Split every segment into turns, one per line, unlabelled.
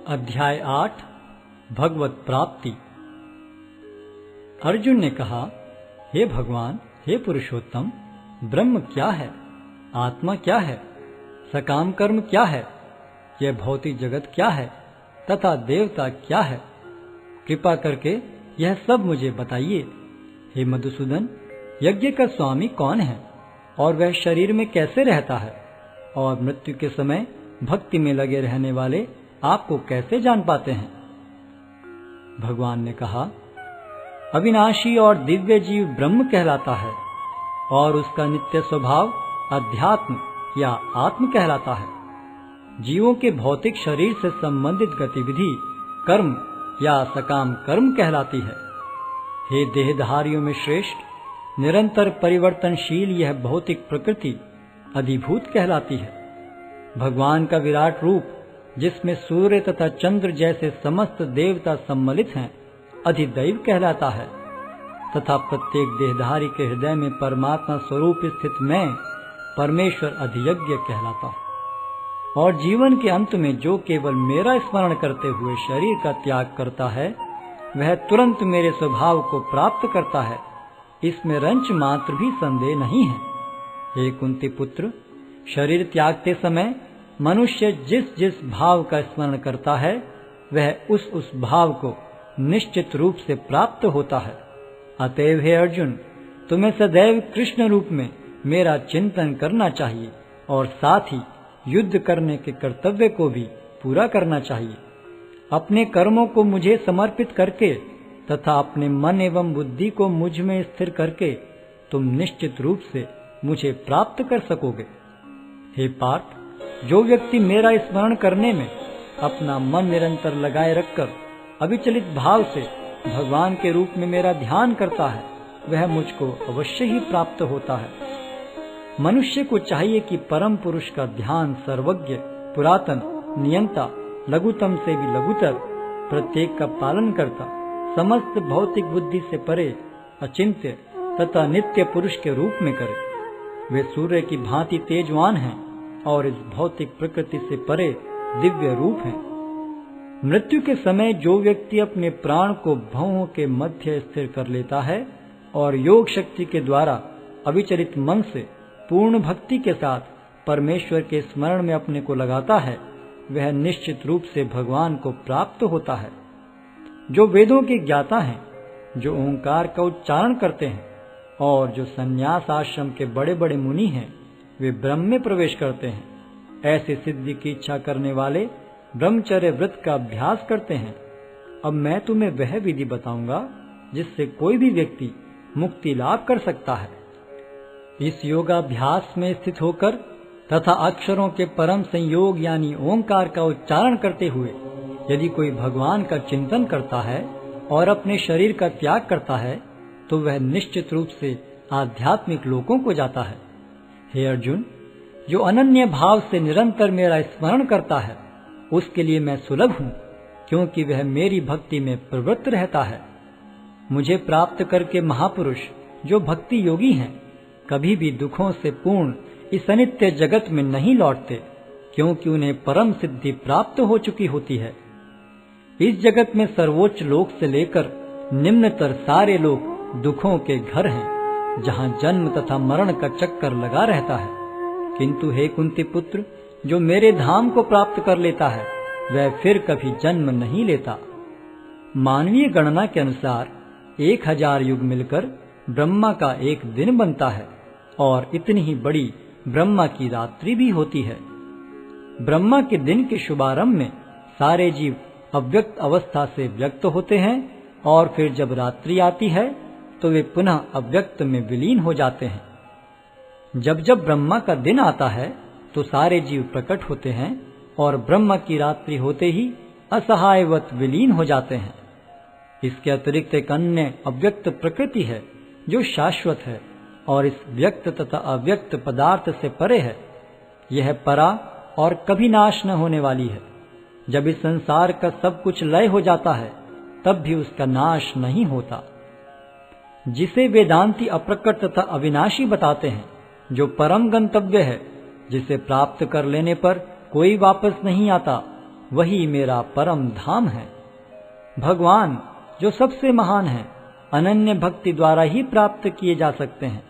अध्याय 8 भगवत प्राप्ति। अर्जुन ने कहा, हे भगवान, हे पुरुषोत्तम, ब्रह्म क्या है, आत्मा क्या है, सकाम कर्म क्या है, यह भौतिक जगत क्या है तथा देवता क्या है, कृपा करके यह सब मुझे बताइए। हे मधुसूदन, यज्ञ का स्वामी कौन है और वह शरीर में कैसे रहता है, और मृत्यु के समय भक्ति में लगे रहने वाले आपको कैसे जान पाते हैं। भगवान ने कहा, अविनाशी और दिव्य जीव ब्रह्म कहलाता है और उसका नित्य स्वभाव अध्यात्म या आत्म कहलाता है। जीवों के भौतिक शरीर से संबंधित गतिविधि कर्म या सकाम कर्म कहलाती है। हे देहधारियों में श्रेष्ठ, निरंतर परिवर्तनशील यह भौतिक प्रकृति अधिभूत कहलाती है। भगवान का विराट रूप, जिसमें सूर्य तथा चंद्र जैसे समस्त देवता सम्मिलित हैं, अधिदैव कहलाता है तथा प्रत्येक देहधारी के हृदय में परमात्मा स्वरूप स्थित मैं परमेश्वर अधियज्ञ कहलाता हूँ। और जीवन के अंत में जो केवल मेरा स्मरण करते हुए शरीर का त्याग करता है, वह तुरंत मेरे स्वभाव को प्राप्त करता है, इसमें रंच मात्र भी संदेह नहीं है। हे कुंती पुत्र, शरीर त्यागते समय मनुष्य जिस जिस भाव का स्मरण करता है, वह उस भाव को निश्चित रूप से प्राप्त होता है। अतएव हे अर्जुन, तुम्हें सदैव कृष्ण रूप में मेरा चिंतन करना चाहिए और साथ ही युद्ध करने के कर्तव्य को भी पूरा करना चाहिए। अपने कर्मों को मुझे समर्पित करके तथा अपने मन एवं बुद्धि को मुझ में स्थिर करके तुम निश्चित रूप से मुझे प्राप्त कर सकोगे। हे पार्थ, जो व्यक्ति मेरा स्मरण करने में अपना मन निरंतर लगाए रखकर अविचलित भाव से भगवान के रूप में मेरा ध्यान करता है, वह मुझको अवश्य ही प्राप्त होता है। मनुष्य को चाहिए कि परम पुरुष का ध्यान सर्वज्ञ, पुरातन, नियंता, लघुतम से भी लघुतर, प्रत्येक का पालन करता, समस्त भौतिक बुद्धि से परे, अचिंत्य तथा नित्य पुरुष के रूप में करे। वे सूर्य की भांति तेजवान हैं और इस भौतिक प्रकृति से परे दिव्य रूप है। मृत्यु के समय जो व्यक्ति अपने प्राण को भौहों के मध्य स्थिर कर लेता है और योग शक्ति के द्वारा अविचलित मन से पूर्ण भक्ति के साथ परमेश्वर के स्मरण में अपने को लगाता है, वह निश्चित रूप से भगवान को प्राप्त होता है। जो वेदों के ज्ञाता हैं, जो ओंकार का उच्चारण करते हैं और जो संन्यास आश्रम के बड़े बड़े मुनि हैं, वे ब्रह्म में प्रवेश करते हैं। ऐसे सिद्धि की इच्छा करने वाले ब्रह्मचर्य व्रत का अभ्यास करते हैं। अब मैं तुम्हें वह विधि बताऊंगा जिससे कोई भी व्यक्ति मुक्ति लाभ कर सकता है। इस योगाभ्यास में स्थित होकर तथा अक्षरों के परम संयोग यानी ओंकार का उच्चारण करते हुए यदि कोई भगवान का चिंतन करता है और अपने शरीर का त्याग करता है, तो वह निश्चित रूप से आध्यात्मिक लोकों को जाता है। हे अर्जुन, जो अनन्य भाव से निरंतर मेरा स्मरण करता है, उसके लिए मैं सुलभ हूँ, क्योंकि वह मेरी भक्ति में प्रवृत्त रहता है। मुझे प्राप्त करके महापुरुष जो भक्ति योगी हैं, कभी भी दुखों से पूर्ण इस अनित्य जगत में नहीं लौटते, क्योंकि उन्हें परम सिद्धि प्राप्त हो चुकी होती है। इस जगत में सर्वोच्च लोक से लेकर निम्नतर सारे लोक दुखों के घर हैं, जहाँ जन्म तथा मरण का चक्कर लगा रहता है। किंतु हे कुंती पुत्र, जो मेरे धाम को प्राप्त कर लेता है, वह फिर कभी जन्म नहीं लेता। मानवीय गणना के अनुसार 1000 युग मिलकर ब्रह्मा का एक दिन बनता है और इतनी ही बड़ी ब्रह्मा की रात्रि भी होती है। ब्रह्मा के दिन के शुभारंभ में सारे जीव अव्यक्त अवस्था से व्यक्त होते हैं और फिर जब रात्रि आती है तो वे पुनः अव्यक्त में विलीन हो जाते हैं। जब जब ब्रह्मा का दिन आता है तो सारे जीव प्रकट होते हैं और ब्रह्मा की रात्रि होते ही असहायवत विलीन हो जाते हैं। इसके अतिरिक्त एक अन्य अव्यक्त प्रकृति है जो शाश्वत है और इस व्यक्त तथा अव्यक्त पदार्थ से परे है। यह परा और कभी नाश न होने वाली है। जब इस संसार का सब कुछ लय हो जाता है, तब भी उसका नाश नहीं होता। जिसे वेदांती अप्रकट तथा अविनाशी बताते हैं, जो परम गंतव्य है, जिसे प्राप्त कर लेने पर कोई वापस नहीं आता, वही मेरा परम धाम है। भगवान जो सबसे महान है, अनन्य भक्ति द्वारा ही प्राप्त किए जा सकते हैं।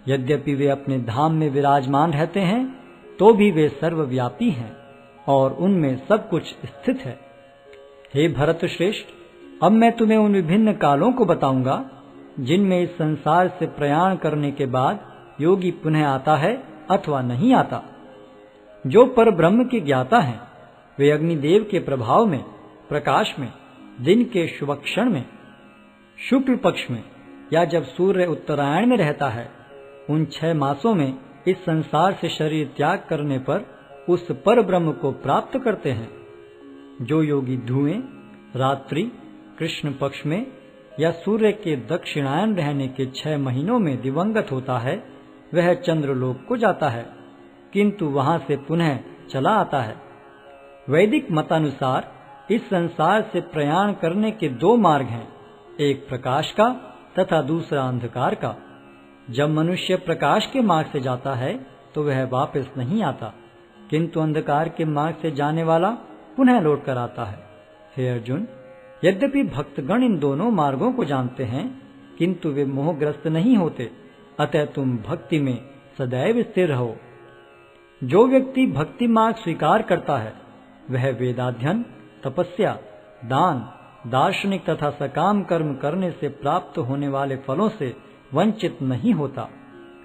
यद्यपि वे अपने धाम में विराजमान रहते हैं, तो भी वे सर्वव्यापी हैं और उनमें सब कुछ स्थित है। हे भरत श्रेष्ठ, अब मैं तुम्हें उन विभिन्न कालों को बताऊंगा जिनमें इस संसार से प्रयाण करने के बाद योगी पुनः आता है अथवा नहीं आता। जो पर ब्रह्म के ज्ञाता हैं, वे अग्निदेव के प्रभाव में, प्रकाश में, दिन के शुभ क्षण में, शुक्ल पक्ष में या जब सूर्य उत्तरायण में रहता है, उन 6 मासों में इस संसार से शरीर त्याग करने पर उस पर ब्रह्म को प्राप्त करते हैं। जो योगी धुएं, रात्रि, कृष्ण पक्ष में या सूर्य के दक्षिणायन रहने के 6 महीनों में दिवंगत होता है, वह चंद्रलोक को जाता है, किंतु वहां से पुनः चला आता है। वैदिक मतानुसार इस संसार से प्रयाण करने के 2 मार्ग हैं, एक प्रकाश का तथा दूसरा अंधकार का। जब मनुष्य प्रकाश के मार्ग से जाता है तो वह वापस नहीं आता, किंतु अंधकार के मार्ग से जाने वाला पुनः लौट कर आता है। हे अर्जुन, यद्यपि भक्तगण इन दोनों मार्गों को जानते हैं, किंतु वे मोहग्रस्त नहीं होते, अतः तुम भक्ति में सदैव स्थिर रहो। जो व्यक्ति भक्ति मार्ग स्वीकार करता है, वह वेदाध्ययन, तपस्या, दान, दार्शनिक तथा सकाम कर्म करने से प्राप्त होने वाले फलों से वंचित नहीं होता।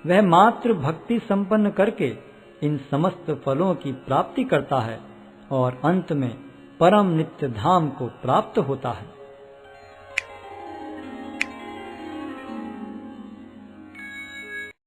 वह मात्र भक्ति संपन्न करके इन समस्त फलों की प्राप्ति करता है और अंत में परम नित्य धाम को प्राप्त होता है।